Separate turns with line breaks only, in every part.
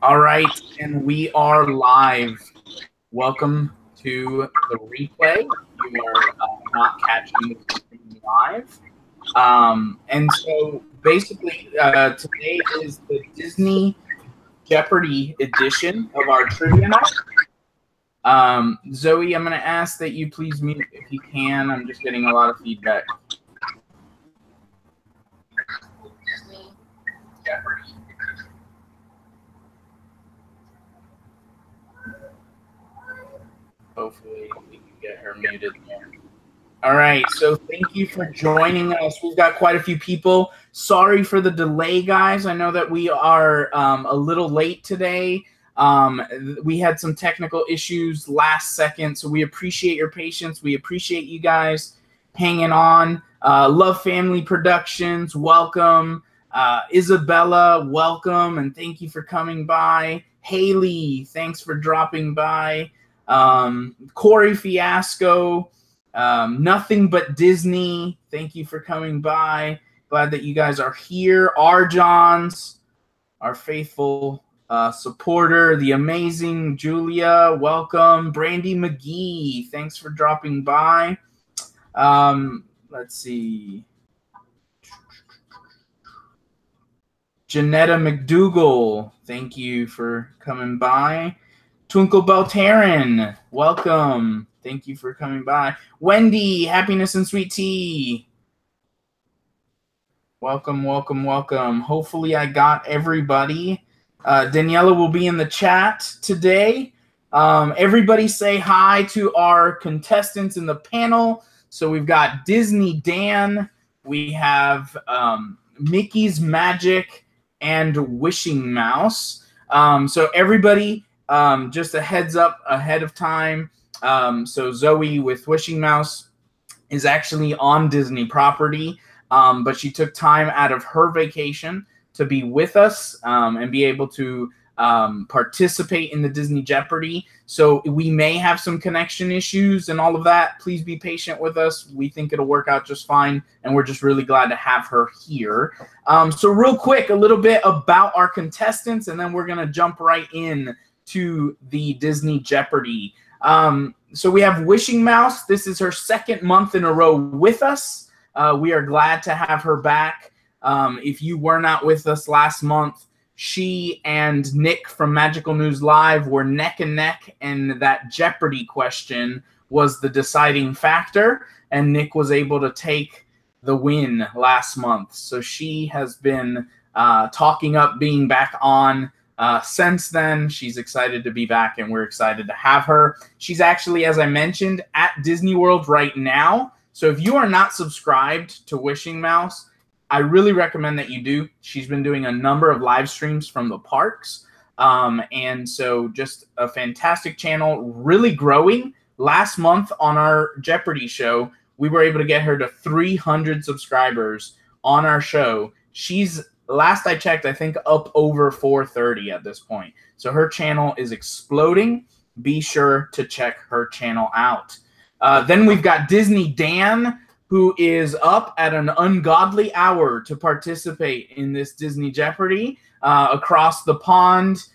All right, and we are live. Welcome to the replay. You are not catching the stream live. And so basically, today is the Disney Jeopardy edition of our trivia night. Zoe, I'm going to ask that you please mute if you can. I'm just getting a lot of feedback. Disney Jeopardy. Hopefully we can get her muted there. All right, so thank you for joining us. We've got quite a few people. Sorry for the delay, guys. I know that we are a little late today. We had some technical issues last second, so we appreciate your patience. We appreciate you guys hanging on. Love Family Productions, welcome. Isabella, welcome, and thank you for coming by. Haley, thanks for dropping by. Corey Fiasco, Nothing But Disney, thank you for coming by. Glad that you guys are here. Johns, our faithful supporter, the amazing Julia, welcome. Brandy McGee, thanks for dropping by. Let's see. Janetta McDougall, thank you for coming by. Twinkle Beltarin, welcome. Thank you for coming by. Wendy, Happiness and Sweet Tea. Welcome, welcome, welcome. Hopefully I got everybody. Daniela will be in the chat today. Everybody say hi to our contestants in the panel. So we've got DizneyDan, we have Mickey's Magic, and Wishing Mouse. So everybody, just a heads up ahead of time. So Zoe with Wishing Mouse is actually on Disney property, but she took time out of her vacation to be with us and be able to participate in the Disney Jeopardy. So we may have some connection issues and all of that. Please be patient with us. We think it'll work out just fine, and we're just really glad to have her here. So real quick, a little bit about our contestants, and then we're going to jump right in to the Disney Jeopardy. So we have Wishing Mouse. This is her second month in a row with us. We are glad to have her back. If you were not with us last month, she and Nick from Magical News Live were neck and neck, and that Jeopardy question was the deciding factor, and Nick was able to take the win last month. So she has been talking up being back on since then. She's excited to be back, and we're excited to have her. She's actually, as I mentioned, at Disney World right now. So if you are not subscribed to Wishing Mouse, I really recommend that you do. She's been doing a number of live streams from the parks. And so just a fantastic channel, really growing. Last month on our Jeopardy show, we were able to get her to 300 subscribers on our show. She's, last I checked, I think up over 430 at this point. So her channel is exploding. Be sure to check her channel out. Then we've got DizneyDan, who is up at an ungodly hour to participate in this Disney Jeopardy. Across the pond,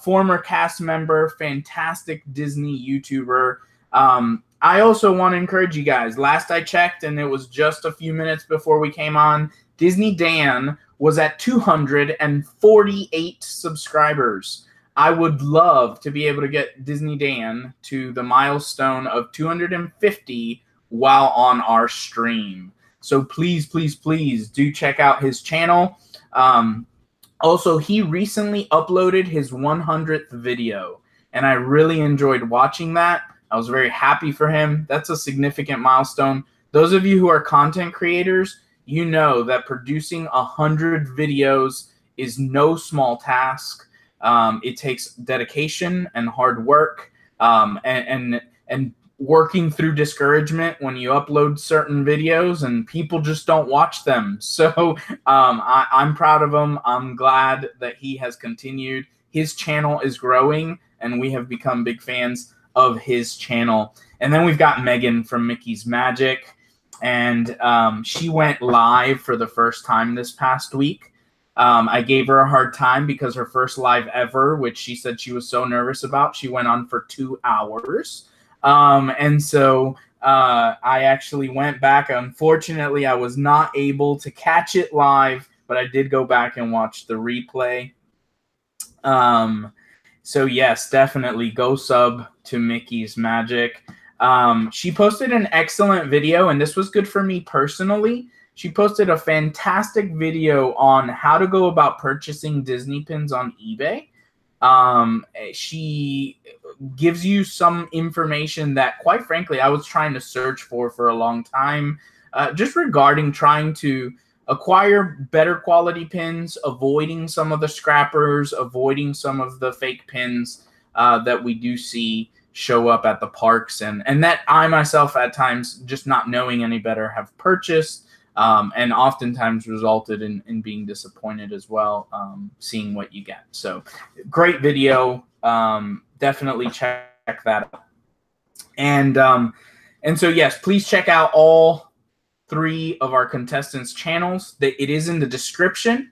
former cast member, fantastic Disney YouTuber. I also want to encourage you guys. Last I checked, and it was just a few minutes before we came on, DizneyDan was at 248 subscribers. I would love to be able to get DizneyDan to the milestone of 250 while on our stream. So please, please, please do check out his channel. Also, he recently uploaded his 100th video, and I really enjoyed watching that. I was very happy for him. That's a significant milestone. Those of you who are content creators, you know that producing 100 videos is no small task. It takes dedication and hard work, and working through discouragement when you upload certain videos and people just don't watch them. So I'm proud of him. I'm glad that he has continued. His channel is growing, and we have become big fans of his channel. And then we've got Megan from Mickey's Magic, and she went live for the first time this past week. I gave her a hard time because her first live ever, which she said she was so nervous about, she went on for 2 hours. And so I actually went back. Unfortunately, I was not able to catch it live, but I did go back and watch the replay. So yes, definitely go sub to Mickey's Magic. She posted an excellent video, and this was good for me personally. She posted a fantastic video on how to go about purchasing Disney pins on eBay. She gives you some information that, quite frankly, I was trying to search for a long time, just regarding trying to acquire better quality pins, avoiding some of the scrappers, avoiding some of the fake pins that we do see show up at the parks, and that I myself at times, just not knowing any better, have purchased, and oftentimes resulted in being disappointed as well, seeing what you get. So great video. Definitely check that out. And so yes, please check out all 3 of our contestants' channels. It is in the description.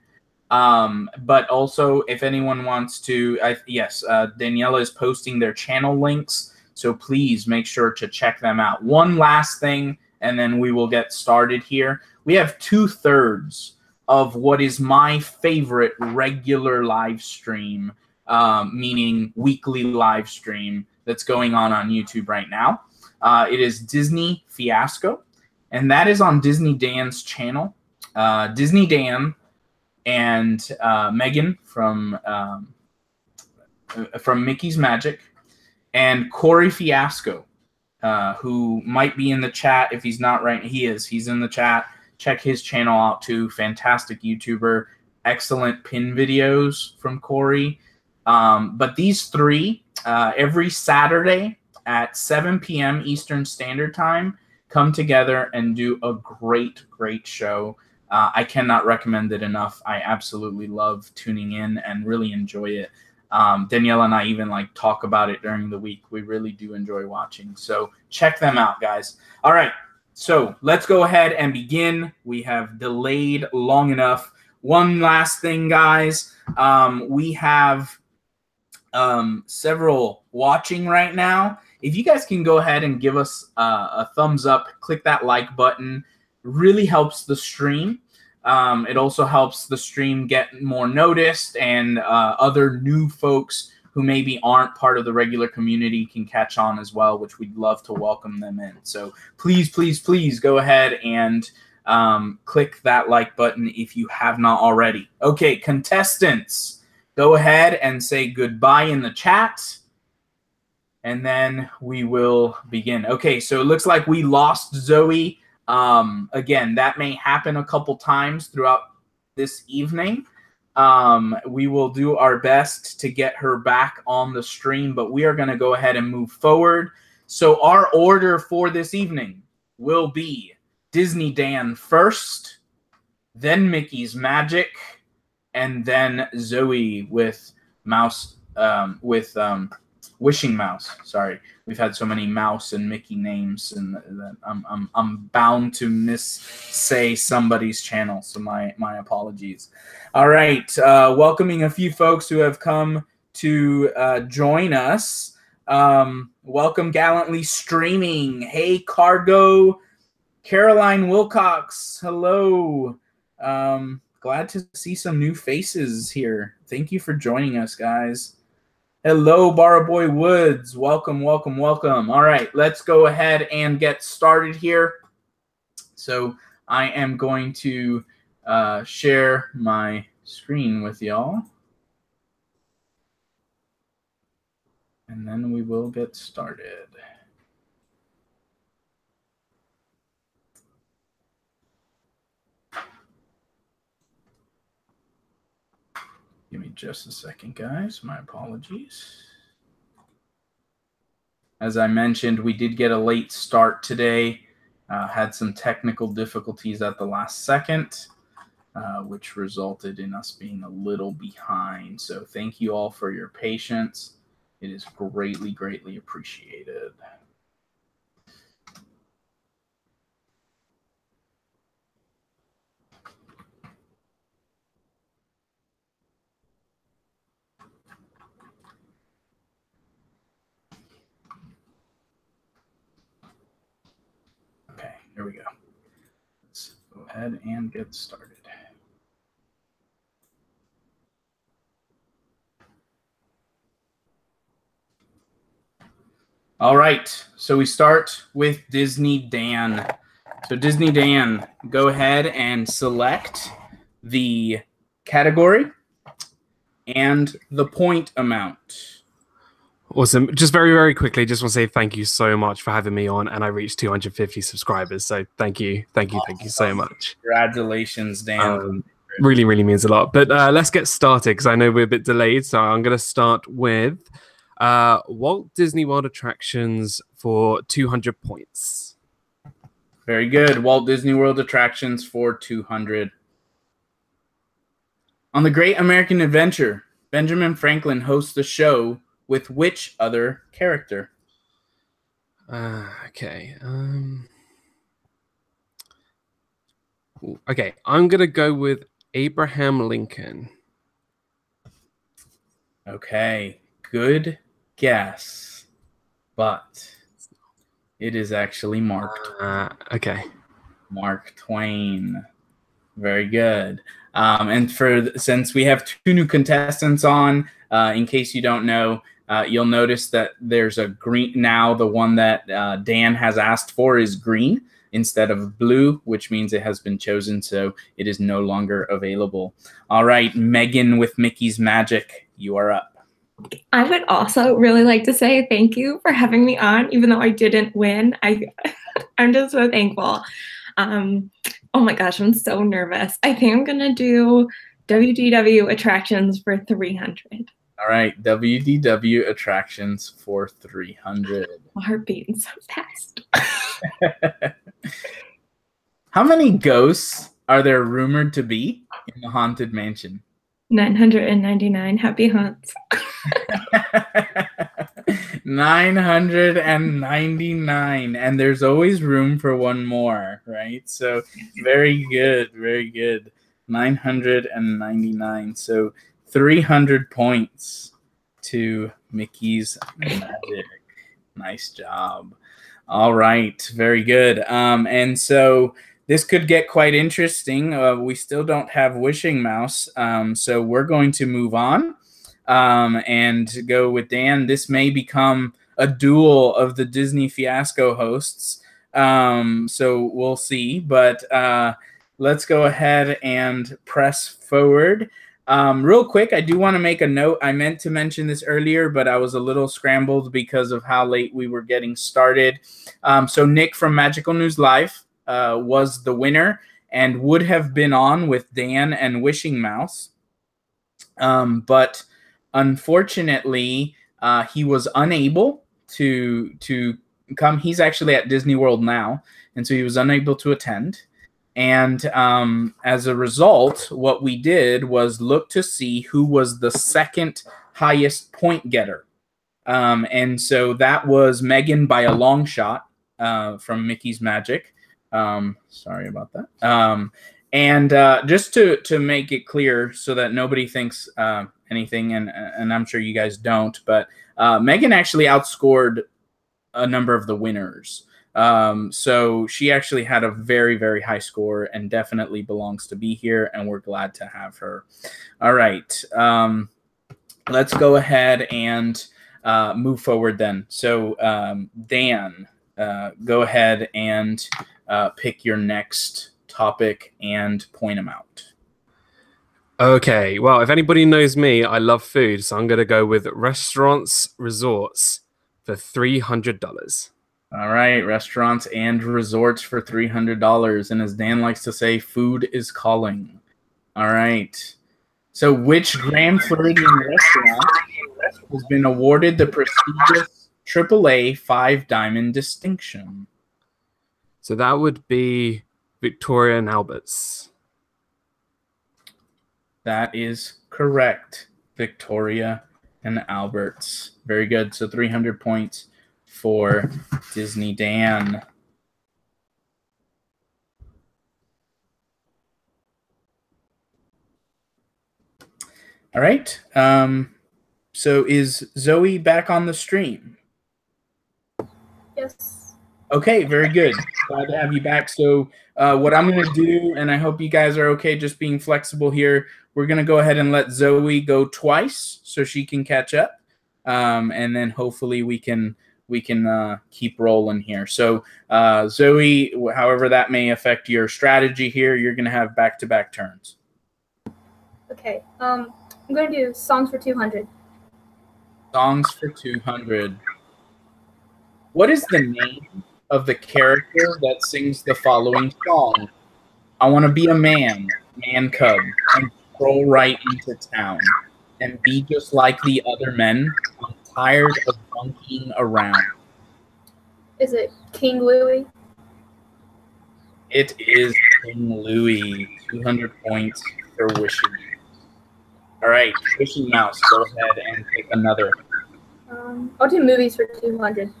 But also, if anyone wants to, Daniela is posting their channel links, so please make sure to check them out. One last thing, and then we will get started here. We have 2/3 of what is my favorite regular live stream, meaning weekly live stream that's going on YouTube right now. It is Disney Fiasco, and that is on DizneyDan's channel. DizneyDan and Megan from Mickey's Magic, and Corey Fiasco, who might be in the chat. If he's not right, he is. He's in the chat. Check his channel out too. Fantastic YouTuber. Excellent pin videos from Corey. But these 3, every Saturday at 7 p.m. Eastern Standard Time, come together and do a great show. I cannot recommend it enough. I absolutely love tuning in and really enjoy it. Danielle and I even talk about it during the week. We really do enjoy watching. So check them out, guys. All right. So let's go ahead and begin. We have delayed long enough. One last thing, guys. We have several watching right now. If you guys can go ahead and give us a thumbs up, click that like button. Really helps the stream. It also helps the stream get more noticed, and other new folks who maybe aren't part of the regular community can catch on as well, which we'd love to welcome them in. So please go ahead and click that like button if you have not already. Okay, contestants, go ahead and say goodbye in the chat, and then we will begin. Okay, so it looks like we lost Zoe. Again, that may happen a couple times throughout this evening. We will do our best to get her back on the stream, but we are going to go ahead and move forward. So our order for this evening will be DizneyDan first, then Mickey's Magic, and then Zoe with Wishing Mouse. Sorry, we've had so many Mouse and Mickey names, and that I'm bound to missay somebody's channel. So my apologies. All right, welcoming a few folks who have come to join us. Welcome, Gallantly Streaming. Hey, Cargo, Caroline Wilcox. Hello. Glad to see some new faces here. Thank you for joining us, guys. Hello, Baraboy Woods. Welcome. All right, let's go ahead and get started here. So I am going to share my screen with y'all, and then we will get started. Give me just a second, guys. My apologies. As I mentioned, we did get a late start today. Had some technical difficulties at the last second, which resulted in us being a little behind. So thank you all for your patience. It is greatly appreciated. ahead and get started. All right, so we start with DizneyDan. So DizneyDan, go ahead and select the category and the point amount.
Awesome. Just very, very quickly, just want to say thank you so much for having me on, and I reached 250 subscribers. So thank you so much.
Congratulations, Dan.
Really, really means a lot. But let's get started because I know we're a bit delayed. So I'm going to start with Walt Disney World attractions for 200 points.
Very good. Walt Disney World attractions for 200. On the Great American Adventure, Benjamin Franklin hosts the show with which other character?
Okay. Okay, I'm going to go with Abraham Lincoln.
Okay, good guess, but it is actually Mark Twain.
Okay.
Mark Twain. Very good. And since we have two new contestants on, in case you don't know, you'll notice that there's a green now. The one that Dan has asked for is green instead of blue, which means it has been chosen, so it is no longer available. All right, Megan with Mickey's Magic, you are up.
I would also really like to say thank you for having me on, even though I didn't win. I'm just so thankful. Oh my gosh, I'm so nervous. I think I'm gonna do WDW attractions for 300.
All right, WDW attractions for 300.
My heart beating so fast.
How many ghosts are there rumored to be in the Haunted Mansion?
999 happy haunts.
999, and there's always room for one more, right? So very good, very good. 999. So 300 points to Mickey's Magic. Nice job. All right, very good. And so this could get quite interesting. We still don't have Wishing Mouse, so we're going to move on and go with Dan. This may become a duel of the Disney Fiasco hosts, so we'll see. But let's go ahead and press forward. Real quick, I do want to make a note. I meant to mention this earlier, but I was a little scrambled because of how late we were getting started. So Nick from Magical News Live was the winner and would have been on with Dan and Wishing Mouse. But unfortunately, he was unable to come. He's actually at Disney World now, and so he was unable to attend. And as a result, what we did was look to see who was the second highest point getter. And so that was Megan by a long shot from Mickey's Magic. Sorry about that. And just to make it clear so that nobody thinks anything, and I'm sure you guys don't, but Megan actually outscored a number of the winners. So she actually had a very, very high score and definitely belongs to be here, and we're glad to have her. All right. Let's go ahead and move forward then. So Dan, go ahead and pick your next topic and point amount.
Okay, well, if anybody knows me, I love food, so I'm going to go with restaurants, resorts for $300.
All right, restaurants and resorts for $300. And as Dan likes to say, food is calling. All right. So which Grand Floridian restaurant has been awarded the prestigious AAA 5-diamond distinction?
So that would be Victoria and Albert's.
That is correct. Victoria and Albert's. Very good. So 300 points for DizneyDan. All right. So is Zoe back on the stream?
Yes.
Okay, very good. Glad to have you back. So what I'm going to do, and I hope you guys are okay just being flexible here, we're going to go ahead and let Zoe go twice so she can catch up. And then hopefully we can keep rolling here. So Zoe, however that may affect your strategy here, you're going to have back-to-back turns.
Okay. I'm going to do songs for 200.
Songs for 200. What is the name of the character that sings the following song? I want to be a man cub, and stroll right into town, and be just like the other men. I'm tired of monkeying around.
Is it King Louie?
It is King Louie. 200 points for Wishing. All right, Wishing Mouse, go ahead and pick another.
I'll do movies for 200.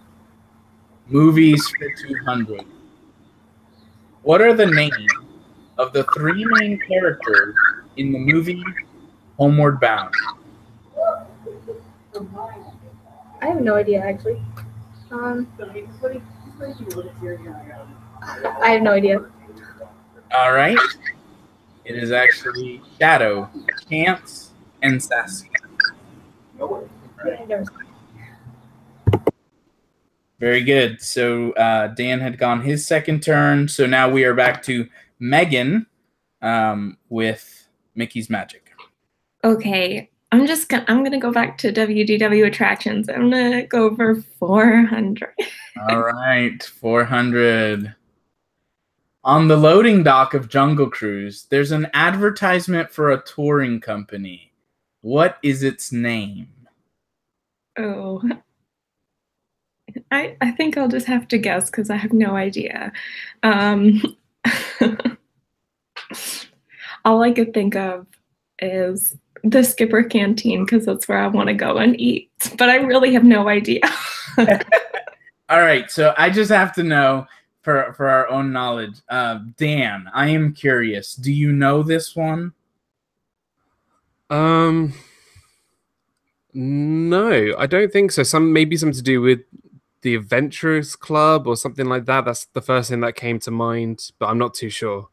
Movies for 200. What are the names of the three main characters in the movie Homeward Bound?
I have no idea, actually. I have no idea.
All right. It is actually Shadow, Chance, and Sassy. Very good. So Dan had gone his second turn. So now we are back to Megan with Mickey's Magic.
Okay. I'm gonna go back to WDW attractions. I'm gonna go for 400.
All right, 400. On the loading dock of Jungle Cruise, there's an advertisement for a touring company. What is its name?
Oh. I think I'll just have to guess because I have no idea. All I could think of is the Skipper Canteen because that's where I want to go and eat. But I really have no idea.
All right, so I just have to know for our own knowledge. Dan, I am curious. Do you know this one?
No, I don't think so. Maybe something to do with the Adventurers Club or something like that. That's the first thing that came to mind, but I'm not too sure.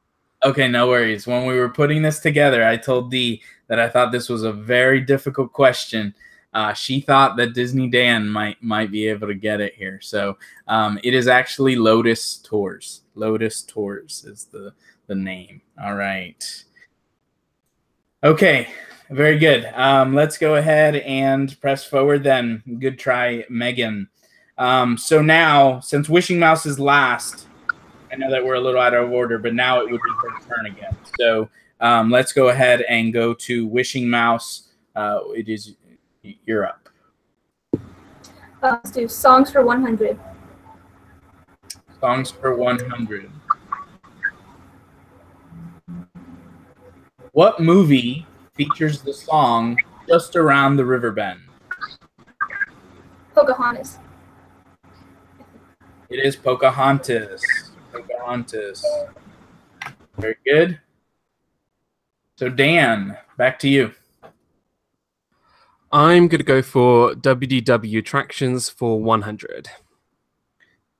Okay, no worries. When we were putting this together, I told Dee that I thought this was a very difficult question. She thought that DizneyDan might be able to get it here. So it is actually Lotus Tours. Lotus Tours is the name. All right. Okay, very good. Let's go ahead and press forward then. Good try, Megan. So now, since Wishing Mouse is last, I know that we're a little out of order, but now it would be her turn again. So let's go ahead and go to Wishing Mouse. You're up.
Let's do songs for 100.
Songs for 100. What movie features the song Just Around the River Bend?
Pocahontas.
It is Pocahontas. Pocahontas. Very good. So Dan, back to you.
I'm going to go for WDW attractions for 100.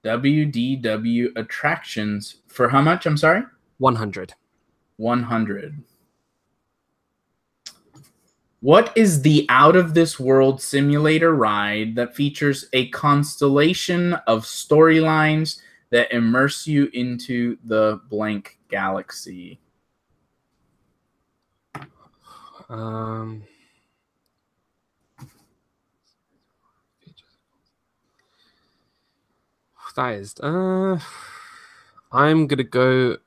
WDW attractions for how much? I'm sorry?
100.
100. What is the out-of-this-world simulator ride that features a constellation of storylines that immerse you into the blank galaxy?
That is. I'm gonna go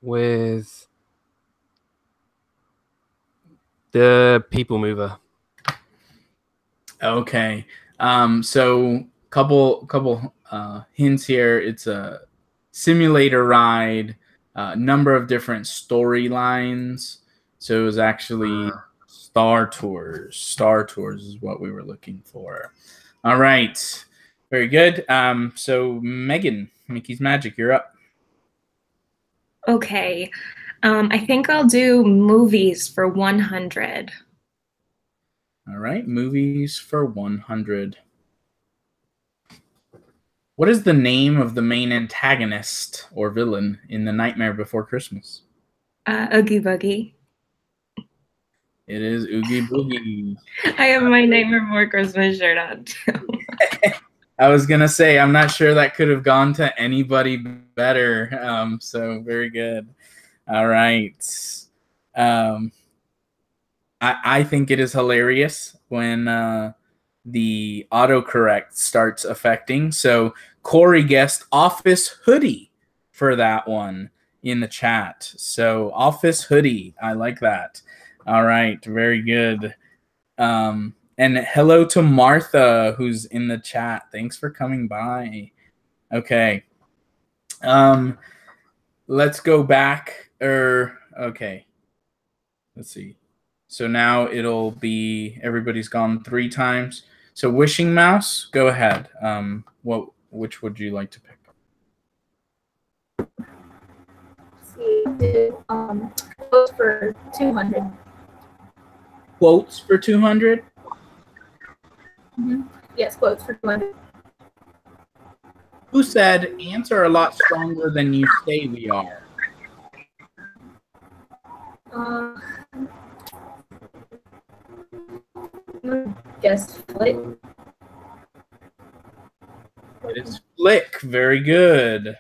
with the People Mover.
Okay. So couple hints here. It's a simulator ride, number of different storylines. So it was actually Star Tours. Star Tours is what we were looking for. All right. Very good. So Megan, Mickey's Magic, you're up.
Okay. I think I'll do movies for 100.
All right. Movies for 100. What is the name of the main antagonist or villain in The Nightmare Before Christmas?
Oogie Boogie.
It is Oogie Boogie.
I have my Nightmare Before Christmas shirt on too.
I was going to say, I'm not sure that could have gone to anybody better. So very good. All right. I think it is hilarious when the autocorrect starts affecting. So Corey guessed office hoodie for that one in the chat. So office hoodie. I like that. All right. Very good. And hello to Martha, who's in the chat. Thanks for coming by. Okay. Let's go back. Okay. Let's see. So now it'll be everybody's gone 3 times. So Wishing Mouse, go ahead. Which would you like to pick?
Let's see, quotes for 200.
Quotes for 200?
Mm-hmm. Yes, quotes for 200.
Who said ants are a lot stronger than you say we are?
Guess Flick.
It is Flick. Very good.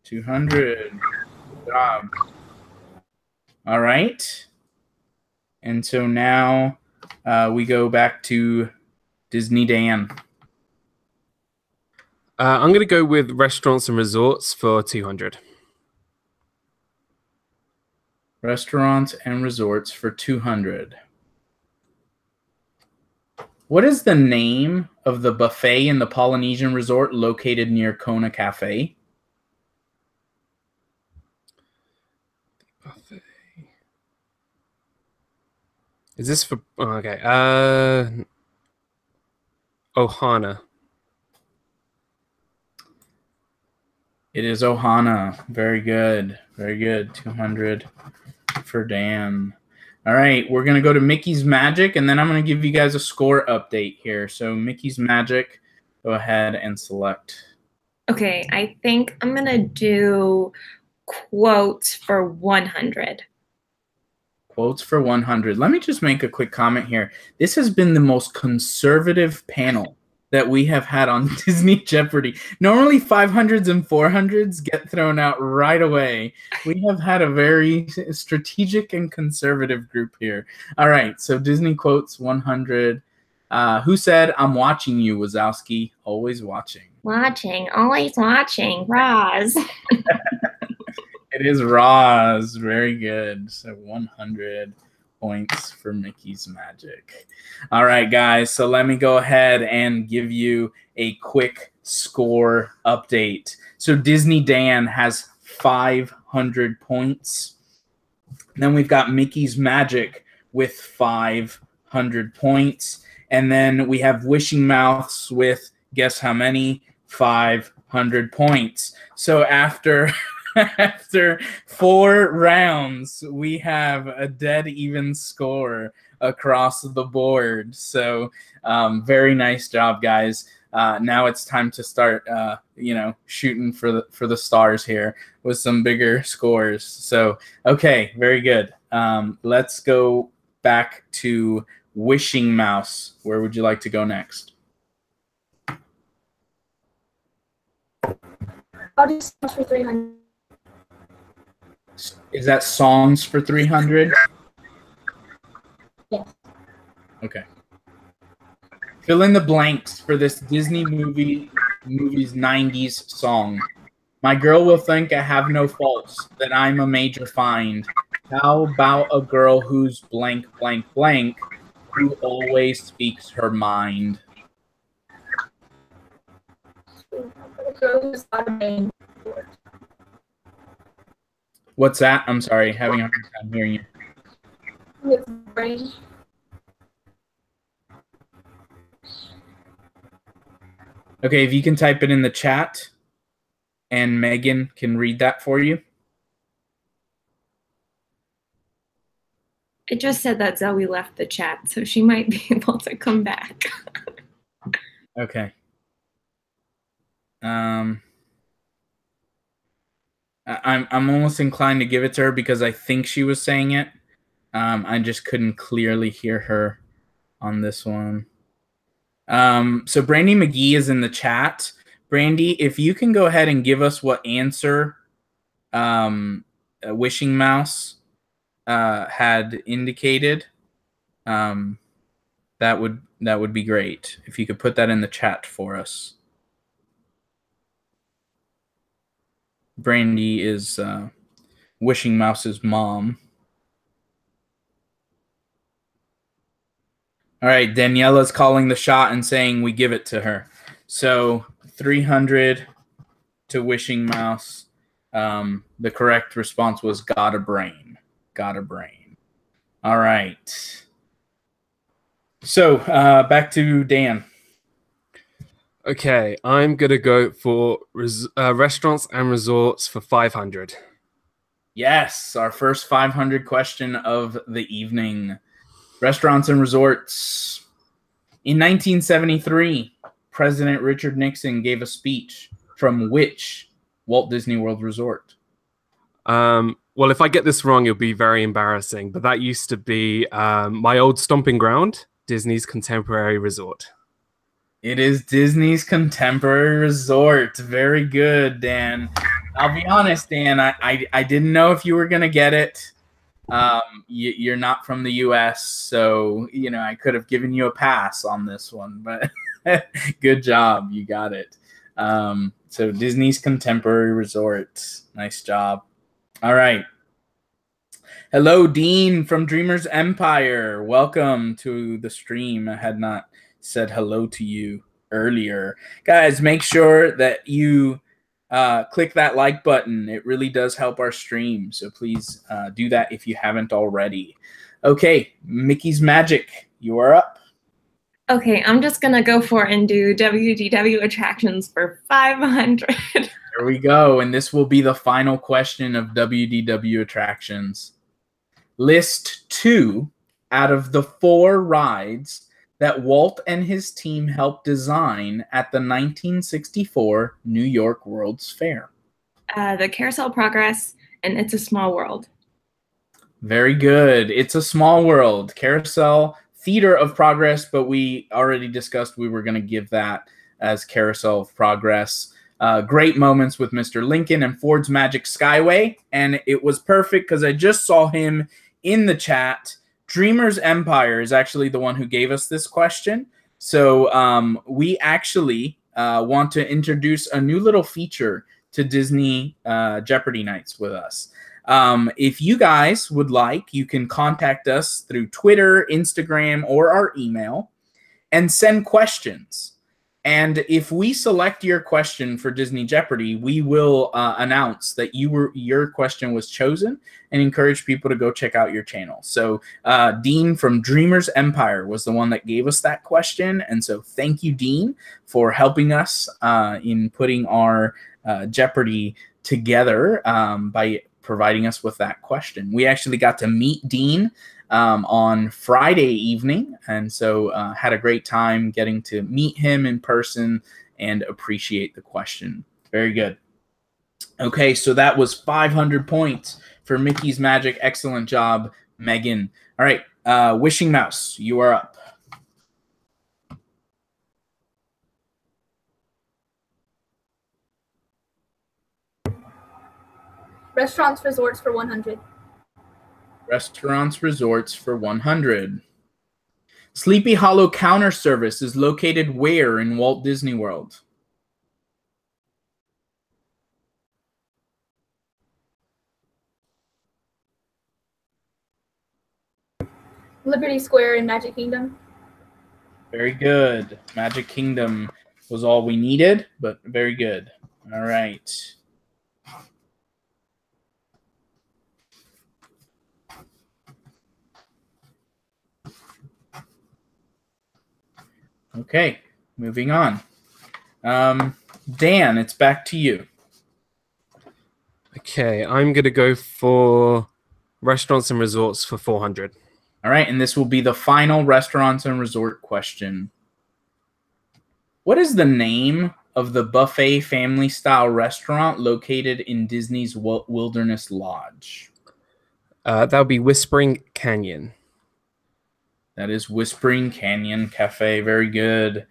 200. Good job. All right. And so now we go back to DizneyDan.
I'm going to go with restaurants and resorts for 200.
Restaurants and resorts for 200. What is the name of the buffet in the Polynesian resort located near Kona Cafe?
Buffet. Is this for... Oh, okay. Ohana.
It is Ohana. Very good. Very good. 200 for Dan. All right, we're going to go to Mickey's Magic, and then I'm going to give you guys a score update here. So Mickey's Magic, go ahead and select.
Okay, I think I'm going to do quotes for 100.
Quotes for 100. Let me just make a quick comment here. This has been the most conservative panel that we have had on Disney Jeopardy. Normally 500s and 400s get thrown out right away. We have had a very strategic and conservative group here. All right, so Disney quotes 100. Who said, I'm watching you, Wazowski? Always watching.
Watching, always watching. Roz.
It is Roz. Very good. So 100 points for Mickey's Magic. All right, guys. So let me go ahead and give you a quick score update. So DizneyDan has 500 points. Then we've got Mickey's Magic with 500 points. And then we have Wishing Mouths with, guess how many? 500 points. So after... After 4 rounds, we have a dead even score across the board. So very nice job, guys. Now it's time to start, shooting for the stars here with some bigger scores. So, okay, very good. Let's go back to Wishing Mouse. Where would you like to go next?
I'll do songs for 300.
Is that songs for 300?
Yes.
Okay. Fill in the blanks for this Disney movie's 90s song. My girl will think I have no faults, that I'm a major find. How about a girl who's blank, blank, blank, who always speaks her mind? What's that? I'm sorry, having a hard time hearing you. Okay, if you can type it in the chat, and Megan can read that for you.
It just said that Zoe left the chat, so she might be able to come back.
Okay. I'm almost inclined to give it to her because I think she was saying it. I just couldn't clearly hear her on this one. So Brandy McGee is in the chat. Brandy, if you can go ahead and give us what answer Wishing Mouse had indicated, that would be great. If you could put that in the chat for us. Brandy is Wishing Mouse's mom. All right, Daniela's calling the shot and saying we give it to her. So 300 to Wishing Mouse. The correct response was got a brain. Got a brain. All right. So back to Dan.
Okay, I'm going to go for restaurants and resorts for 500.
Yes, our first 500 question of the evening. Restaurants and resorts. In 1973, President Richard Nixon gave a speech from which Walt Disney World resort?
Well, if I get this wrong, it'll be very embarrassing. But that used to be my old stomping ground, Disney's Contemporary Resort.
It is Disney's Contemporary Resort. Very good, Dan. I'll be honest, Dan. I didn't know if you were going to get it. You're not from the U.S., so I could have given you a pass on this one, but good job, you got it. So Disney's Contemporary Resort, nice job. All right, hello, Dean from Dreamers Empire. Welcome to the stream. I had not said hello to you earlier, guys. Make sure that you click that like button. It really does help our stream. So please do that if you haven't already. Okay, Mickey's Magic, you are up.
Okay, I'm just going to go for and do WDW attractions for 500.
There we go. And this will be the final question of WDW attractions. List 2 out of the 4 rides that Walt and his team helped design at the 1964 New York World's Fair.
The Carousel Progress and It's a Small World.
Very good. It's a Small World. Carousel, Theater of Progress, but we already discussed we were going to give that as Carousel of Progress. Great moments with Mr. Lincoln and Ford's Magic Skyway, and it was perfect because I just saw him in the chat. Dreamers Empire is actually the one who gave us this question. So we actually want to introduce a new little feature to Disney Jeopardy Nights with us. If you guys would like, you can contact us through Twitter, Instagram, or our email and send questions. And if we select your question for Disney Jeopardy, we will announce that your question was chosen and encourage people to go check out your channel. So Dean from Dreamers Empire was the one that gave us that question. And so thank you, Dean, for helping us in putting our Jeopardy together by providing us with that question. We actually got to meet Dean on Friday evening, and so had a great time getting to meet him in person and appreciate the question. Very good. Okay, so that was 500 points for Mickey's Magic. Excellent job, Megan. All right, Wishing Mouse, you are up.
Restaurants, resorts for 100.
Restaurants, resorts for 100. Sleepy Hollow Counter Service is located where in Walt Disney World?
Liberty Square in Magic Kingdom.
Very good. Magic Kingdom was all we needed, but very good. All right. Okay, moving on. Dan, it's back to you.
Okay, I'm going to go for restaurants and resorts for 400.
All right, and this will be the final restaurants and resort question. What is the name of the buffet family-style restaurant located in Disney's Wilderness Lodge?
That would be Whispering Canyon.
That is Whispering Canyon Cafe. Very good.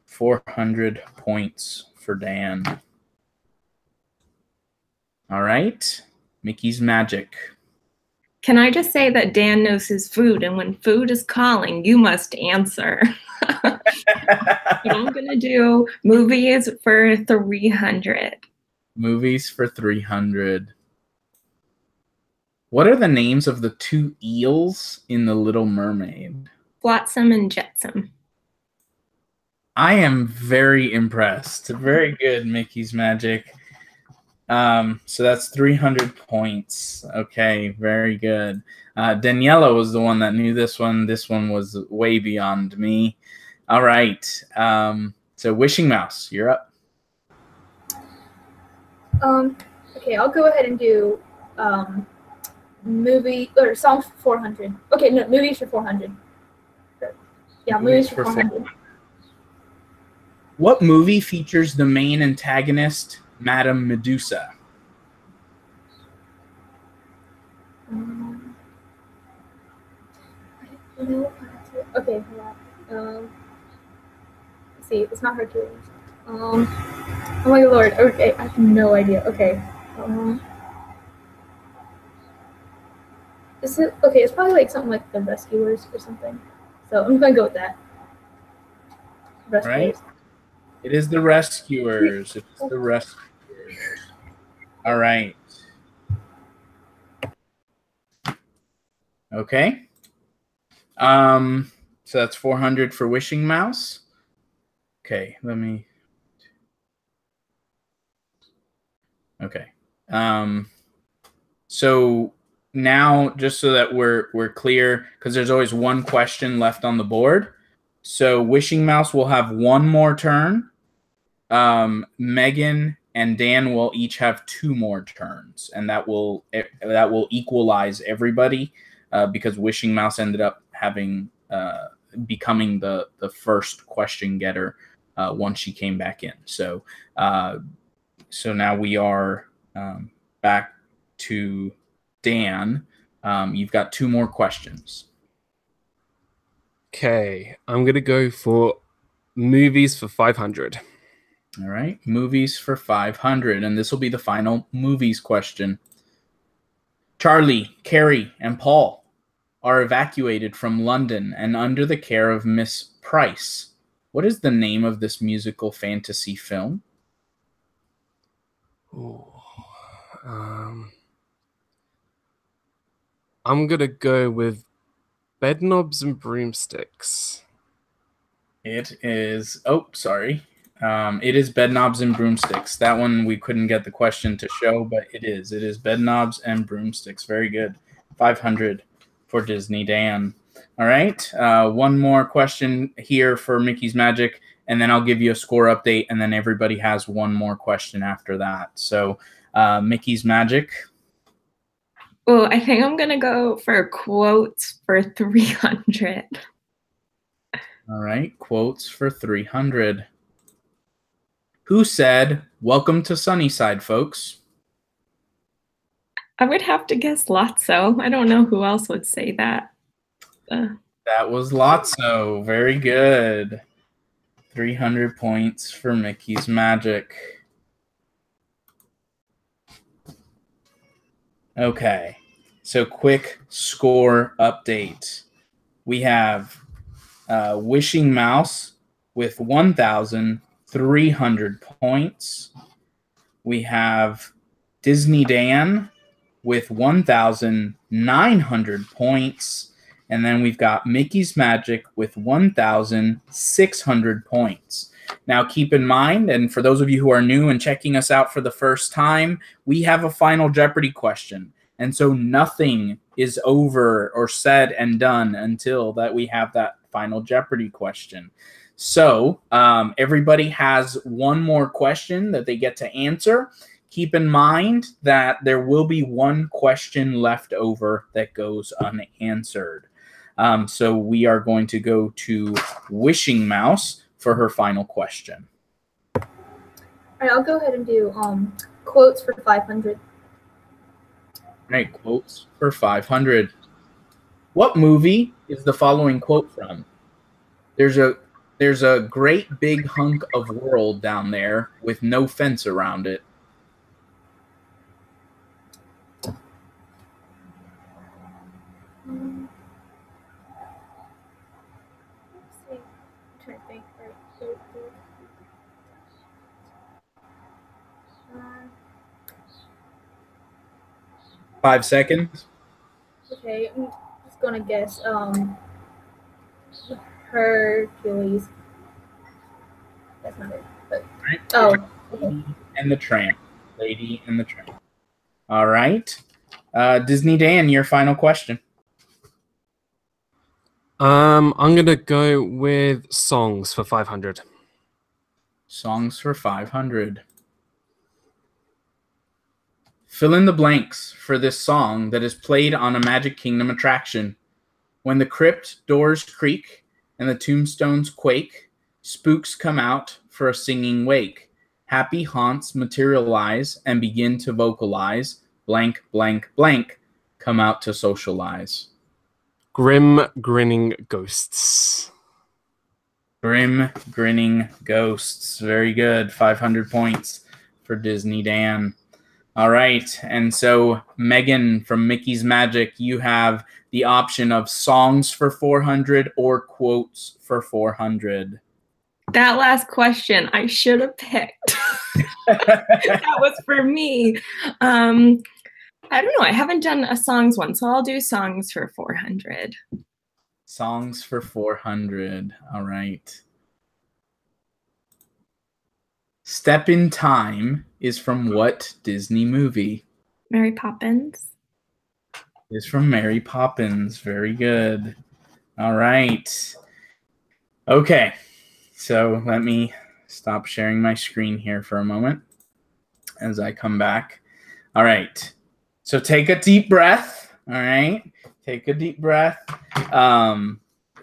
400 points for Dan. All right. Mickey's Magic.
Can I just say that Dan knows his food, and when food is calling, you must answer. But I'm going to do movies for 300.
Movies for 300. What are the names of the two eels in The Little Mermaid?
Flotsam and Jetsam.
I am very impressed. Very good, Mickey's Magic. So that's 300 points. Okay, very good. Daniela was the one that knew this one. This one was way beyond me. All right. So Wishing Mouse, you're up.
Okay, I'll go ahead and do movie or song 400. Okay, no, movies for 400. Yeah, movies for 400.
What movie features the main antagonist, Madame Medusa?
Okay, let's see, it's not Hercules. Oh my lord. Okay, I have no idea. Okay. Is it okay? It's probably like something like The Rescuers or something. So I'm gonna go with that. Rescuers.
Right. It is The Rescuers. It's The Rescuers. All right. Okay. So that's 400 for Wishing Mouse. Okay, let me. Okay. So now, just so that we're clear, because there's always one question left on the board. So Wishing Mouse will have one more turn. Megan and Dan will each have 2 more turns, and that will equalize everybody because Wishing Mouse ended up having becoming the first question getter once she came back in. So so now we are back to Dan. You've got 2 more questions.
Okay, I'm going to go for movies for 500.
All right, movies for 500, and this will be the final movies question. Charlie, Carrie, and Paul are evacuated from London and under the care of Miss Price. What is the name of this musical fantasy film?
Ooh, I'm going to go with Bedknobs and Broomsticks.
It is, oh, sorry. It is Bedknobs and Broomsticks. That one we couldn't get the question to show, but it is. It is Bedknobs and Broomsticks. Very good. 500 for DizneyDan. All right. One more question here for Mickey's Magic, and then I'll give you a score update, and then everybody has one more question after that. So Mickey's Magic.
Oh, I think I'm going to go for quotes for 300.
All right. Quotes for 300. Who said, "Welcome to Sunnyside, folks"?
I would have to guess Lotso. I don't know who else would say that.
That was Lotso. Very good. 300 points for Mickey's Magic. Okay, so quick score update. We have Wishing Mouse with 1,300 points. We have DizneyDan with 1,900 points. And then we've got Mickey's Magic with 1,600 points. Now, keep in mind, and for those of you who are new and checking us out for the first time, we have a Final Jeopardy question. And so nothing is over or said and done until that we have that Final Jeopardy question. So everybody has one more question that they get to answer. Keep in mind that there will be one question left over that goes unanswered. So we are going to go to Wishing Mouse for her final question.
right, I'll go ahead and do quotes for 500.
Right, quotes for 500. What movie is the following quote from? There's a great big hunk of world down there with no fence around it.
Let's see. I'm trying to think. Right.
5 seconds.
Okay, I'm just gonna guess. Hercules. That's not it. But
Right.
oh, okay.
And the Tramp. Lady and the Tramp. All right. DizneyDan, your final question.
I'm gonna go with songs for 500.
Songs for 500. Fill in the blanks for this song that is played on a Magic Kingdom attraction. When the crypt doors creak and the tombstones quake, spooks come out for a singing wake. Happy haunts materialize and begin to vocalize. Blank, blank, blank, come out to socialize.
Grim grinning ghosts.
Grim grinning ghosts. Very good. 500 points for DizneyDan. All right. And so, Megan from Mickey's Magic, you have the option of songs for 400 or quotes for 400.
That last question I should have picked. That was for me. I don't know. I haven't done a songs one, so I'll do songs for 400.
Songs for 400. All right. Step in Time is from what Disney movie?
Mary Poppins.
Is from Mary Poppins. Very good. All right. Okay. So let me stop sharing my screen here for a moment as I come back. All right. So take a deep breath. All right. Take a deep breath.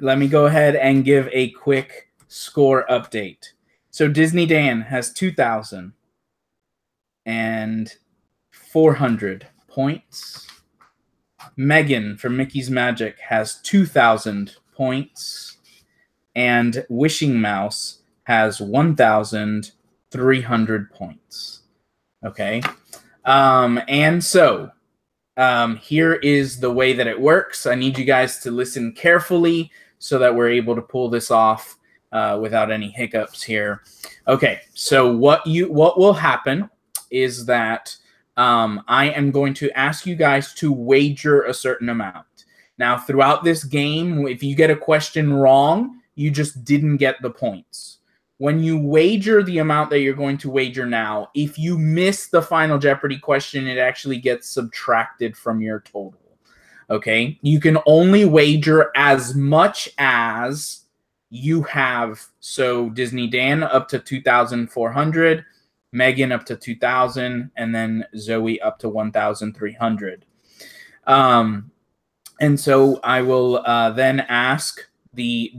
Let me go ahead and give a quick score update. So DizneyDan has 2,400 points. Megan from Mickey's Magic has 2,000 points. And Wishing Mouse has 1,300 points. Okay. And so here is the way that it works. I need you guys to listen carefully so that we're able to pull this off without any hiccups here. Okay, so what will happen is that I am going to ask you guys to wager a certain amount. Now, throughout this game, if you get a question wrong, you just didn't get the points. When you wager the amount that you're going to wager now, if you miss the Final Jeopardy question, it actually gets subtracted from your total. Okay? You can only wager as much as you have. So DizneyDan up to 2,400, Megan up to 2,000, and then Zoe up to 1,300. And so I will then ask the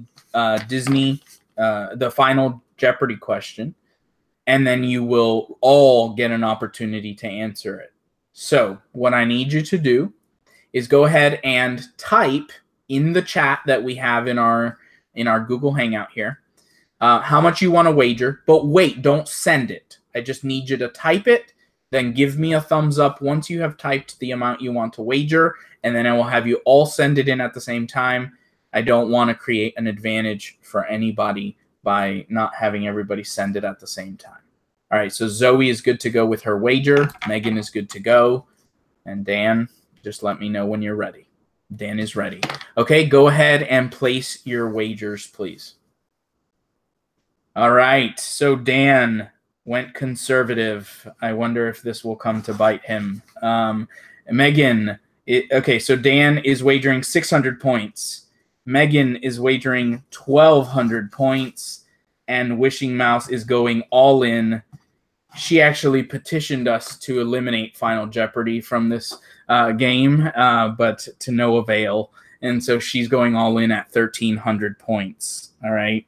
the Final Jeopardy question, and then you will all get an opportunity to answer it. So what I need you to do is go ahead and type in the chat that we have in our Google Hangout here how much you want to wager. But wait, don't send it. I just need you to type it, then give me a thumbs up once you have typed the amount you want to wager, and then I will have you all send it in at the same time. I don't want to create an advantage for anybody by not having everybody send it at the same time. All right, so Zoe is good to go with her wager. Megan is good to go. And Dan, just let me know when you're ready. Dan is ready. Okay, go ahead and place your wagers, please. All right, so Dan went conservative. I wonder if this will come to bite him. Megan, okay, so Dan is wagering 600 points. Megan is wagering 1,200 points, and Wishing Mouse is going all in. She actually petitioned us to eliminate Final Jeopardy from this game, but to no avail. And so she's going all in at 1,300 points. All right.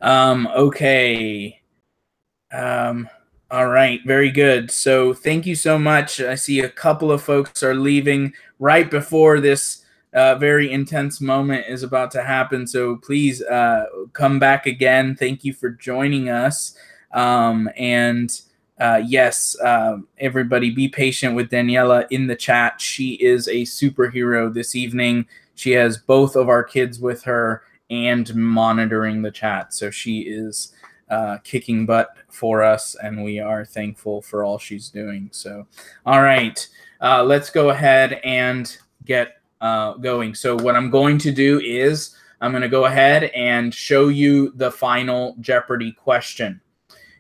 Okay. All right, very good. So thank you so much. I see a couple of folks are leaving right before this very intense moment is about to happen. So please come back again. Thank you for joining us. Yes, everybody be patient with Daniela in the chat. She is a superhero this evening. She has both of our kids with her and monitoring the chat. So she is kicking butt for us, and we are thankful for all she's doing. So, all right, let's go ahead and get going. So what I'm going to do is I'm going to go ahead and show you the final Jeopardy question.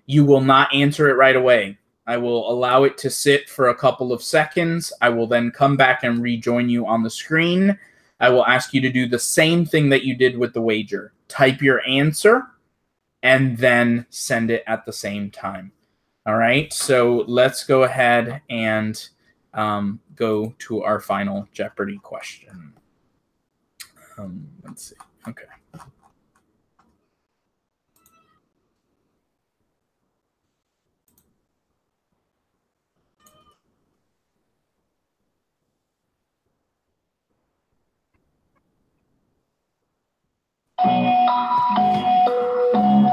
You will not answer it right away. I will allow it to sit for a couple of seconds. I will then come back and rejoin you on the screen. I will ask you to do the same thing that you did with the wager. Type your answer and then send it at the same time. All right, so let's go ahead and go to our final Jeopardy question. Let's see. Okay.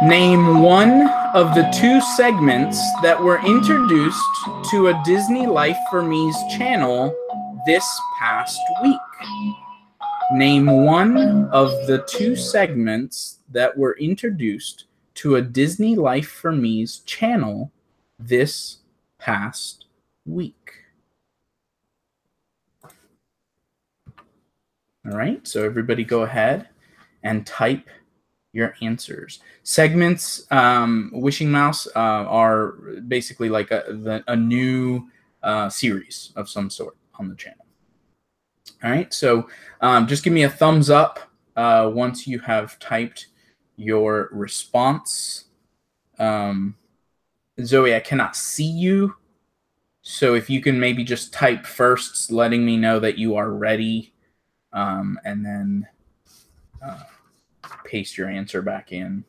Name one of the two segments that were introduced to a Disney Life for Me's channel this past week. Name one of the two segments that were introduced to a Disney Life for Me's channel this past week. All right, so everybody go ahead and type your answers. Segments, Wishing Mouse, are basically like a new series of some sort on the channel. All right, so just give me a thumbs up once you have typed your response. Zoe, I cannot see you, so if you can maybe just type first, letting me know that you are ready, and then paste your answer back in.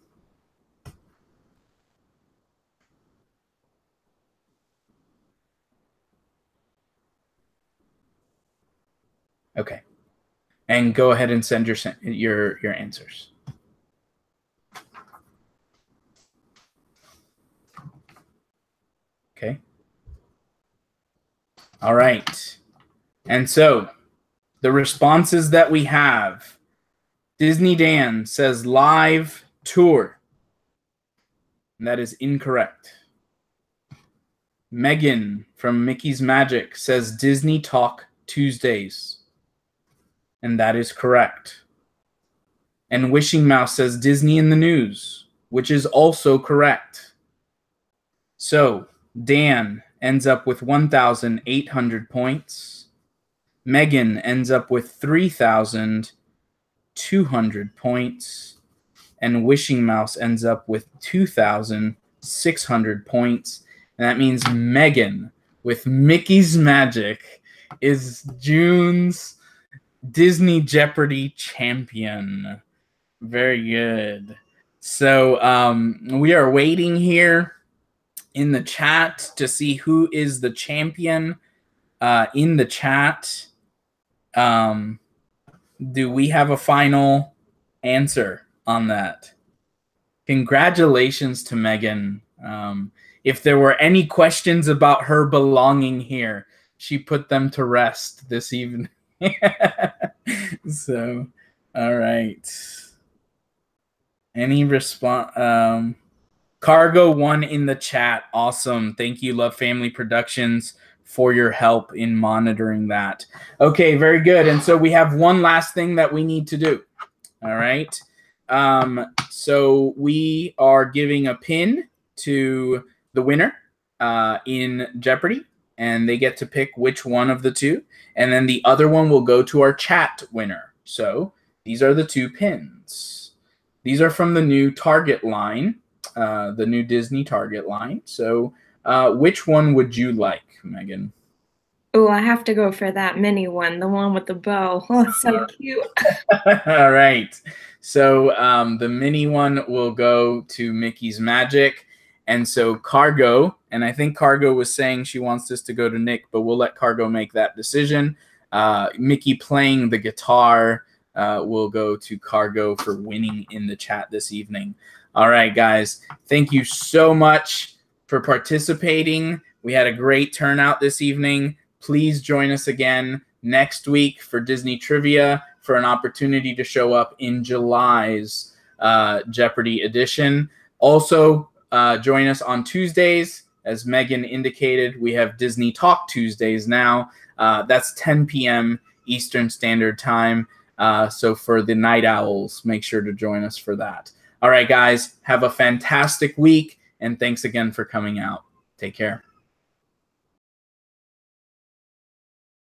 Okay, and go ahead and send your answers. Okay. All right, and so the responses that we have. DizneyDan says live tour. And that is incorrect. Megan from Mickey's Magic says Disney Talk Tuesdays. And that is correct. And Wishing Mouse says Disney in the News, which is also correct. So Dan ends up with 1,800 points. Megan ends up with 3,200 points, and Wishing Mouse ends up with 2,600 points. And that means Megan with Mickey's Magic is June's Disney Jeopardy champion. Very good. So we are waiting here in the chat to see who is the champion in the chat. Do we have a final answer on that? Congratulations to Megan. If there were any questions about her belonging here, she put them to rest this evening. So, all right. Any response? Cargo 1 in the chat. Awesome. Thank you, Love Family Productions, for your help in monitoring that. Okay, very good. And so we have one last thing that we need to do. All right. So we are giving a pin to the winner in Jeopardy, and they get to pick which one of the two. And then the other one will go to our chat winner. So these are the two pins. These are from the new Target line, the new Disney Target line. So which one would you like, Megan?
Oh, I have to go for that mini one, the one with the bow. Oh, so cute.
All right. So the mini one will go to Mickey's Magic. And so Cargo, and I think Cargo was saying she wants this to go to Nick, but we'll let Cargo make that decision. Mickey playing the guitar will go to Cargo for winning in the chat this evening. All right, guys. Thank you so much for participating. We had a great turnout this evening. Please join us again next week for Disney Trivia for an opportunity to show up in July's Jeopardy edition. Also, join us on Tuesdays. As Megan indicated, we have Disney Talk Tuesdays now. That's 10 p.m. Eastern Standard Time. So for the Night Owls, make sure to join us for that. All right, guys, have a fantastic week, and thanks again for coming out. Take care.